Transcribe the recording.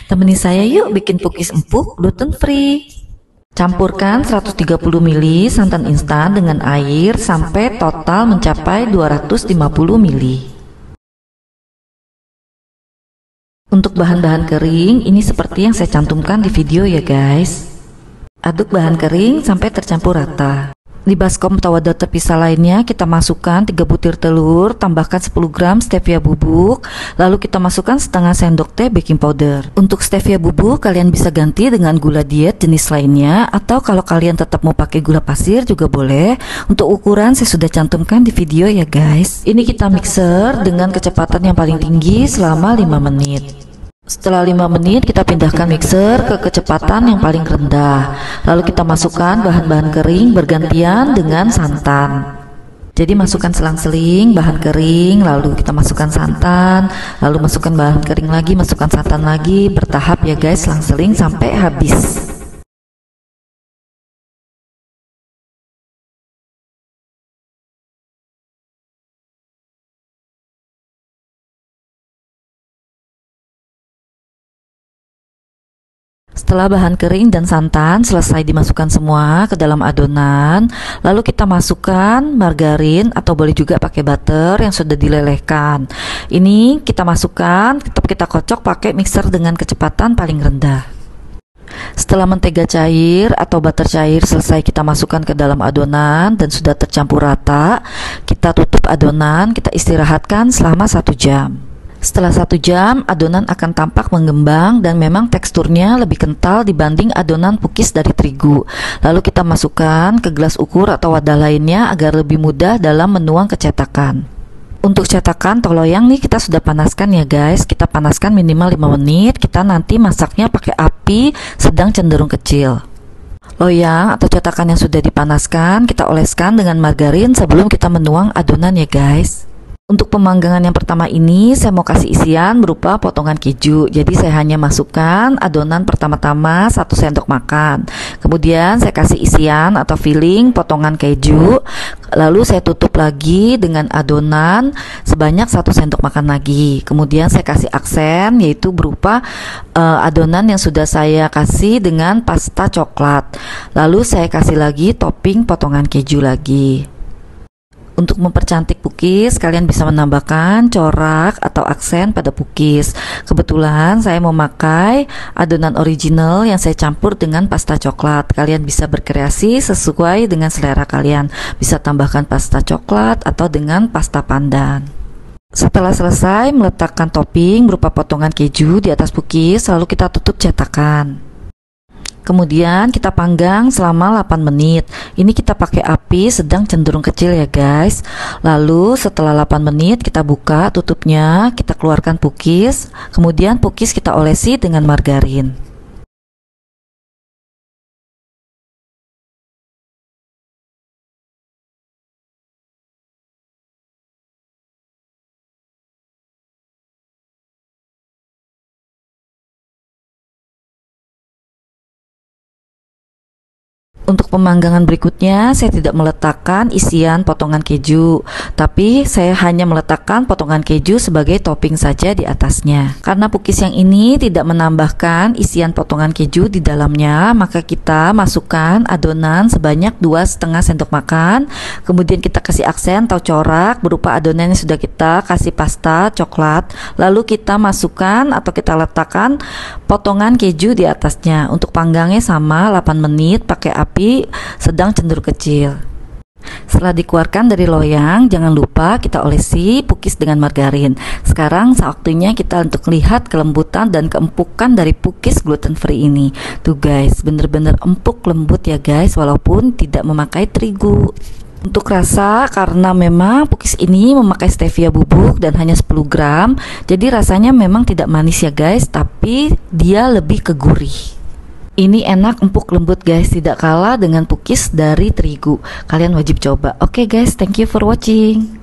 Temani saya yuk bikin cookies empuk gluten free. Campurkan 130 ml santan instan dengan air sampai total mencapai 250 ml. Untuk bahan-bahan kering, ini seperti yang saya cantumkan di video ya guys. Aduk bahan kering sampai tercampur rata. Di baskom atau wadah terpisah lainnya kita masukkan 3 butir telur, tambahkan 10 gram stevia bubuk, lalu kita masukkan setengah sendok teh baking powder. Untuk stevia bubuk kalian bisa ganti dengan gula diet jenis lainnya, atau kalau kalian tetap mau pakai gula pasir juga boleh. Untuk ukuran saya sudah cantumkan di video ya guys. Ini kita mixer dengan kecepatan yang paling tinggi selama 5 menit. Setelah 5 menit kita pindahkan mixer ke kecepatan yang paling rendah. Lalu kita masukkan bahan-bahan kering bergantian dengan santan. Jadi masukkan selang-seling bahan kering, lalu kita masukkan santan, lalu masukkan bahan kering lagi, masukkan santan lagi, bertahap ya guys, selang-seling sampai habis. Setelah bahan kering dan santan selesai dimasukkan semua ke dalam adonan, lalu kita masukkan margarin atau boleh juga pakai butter yang sudah dilelehkan. Ini kita masukkan, tetap kita kocok pakai mixer dengan kecepatan paling rendah. Setelah mentega cair atau butter cair selesai kita masukkan ke dalam adonan dan sudah tercampur rata, kita tutup adonan, kita istirahatkan selama 1 jam. Setelah 1 jam, adonan akan tampak mengembang dan memang teksturnya lebih kental dibanding adonan cookies dari terigu. Lalu kita masukkan ke gelas ukur atau wadah lainnya agar lebih mudah dalam menuang ke cetakan. Untuk cetakan atau loyang nih kita sudah panaskan ya guys. Kita panaskan minimal 5 menit. Kita nanti masaknya pakai api sedang cenderung kecil. Loyang atau cetakan yang sudah dipanaskan kita oleskan dengan margarin sebelum kita menuang adonan ya guys. Untuk pemanggangan yang pertama ini saya mau kasih isian berupa potongan keju. Jadi saya hanya masukkan adonan pertama-tama 1 sendok makan. Kemudian saya kasih isian atau filling potongan keju. Lalu saya tutup lagi dengan adonan sebanyak 1 sendok makan lagi. Kemudian saya kasih aksen yaitu berupa adonan yang sudah saya kasih dengan pasta coklat. Lalu saya kasih lagi topping potongan keju lagi. Untuk mempercantik cookies, kalian bisa menambahkan corak atau aksen pada cookies. Kebetulan saya memakai adonan original yang saya campur dengan pasta coklat. Kalian bisa berkreasi sesuai dengan selera kalian. Bisa tambahkan pasta coklat atau dengan pasta pandan. Setelah selesai meletakkan topping berupa potongan keju di atas cookies, lalu kita tutup cetakan. Kemudian kita panggang selama 8 menit. Ini kita pakai api sedang cenderung kecil ya guys. Lalu setelah 8 menit kita buka tutupnya, kita keluarkan cookies. Kemudian cookies kita olesi dengan margarin. Untuk pemanggangan berikutnya saya tidak meletakkan isian potongan keju, tapi saya hanya meletakkan potongan keju sebagai topping saja di atasnya. Karena cookies yang ini tidak menambahkan isian potongan keju di dalamnya, maka kita masukkan adonan sebanyak 2,5 sendok makan. Kemudian kita kasih aksen atau corak berupa adonan yang sudah kita kasih pasta coklat. Lalu kita masukkan atau kita letakkan potongan keju di atasnya. Untuk panggangnya sama 8 menit pakai api sedang cenderung kecil. Setelah dikeluarkan dari loyang, jangan lupa kita olesi cookies dengan margarin. Sekarang waktunya kita untuk lihat kelembutan dan keempukan dari cookies gluten free ini. Tuh guys, bener-bener empuk lembut ya guys, walaupun tidak memakai terigu. Untuk rasa, karena memang cookies ini memakai stevia bubuk dan hanya 10 gram, jadi rasanya memang tidak manis ya guys, tapi dia lebih ke gurih. Ini enak, empuk, lembut guys, tidak kalah dengan cookies dari terigu. Kalian wajib coba. Oke guys, thank you for watching.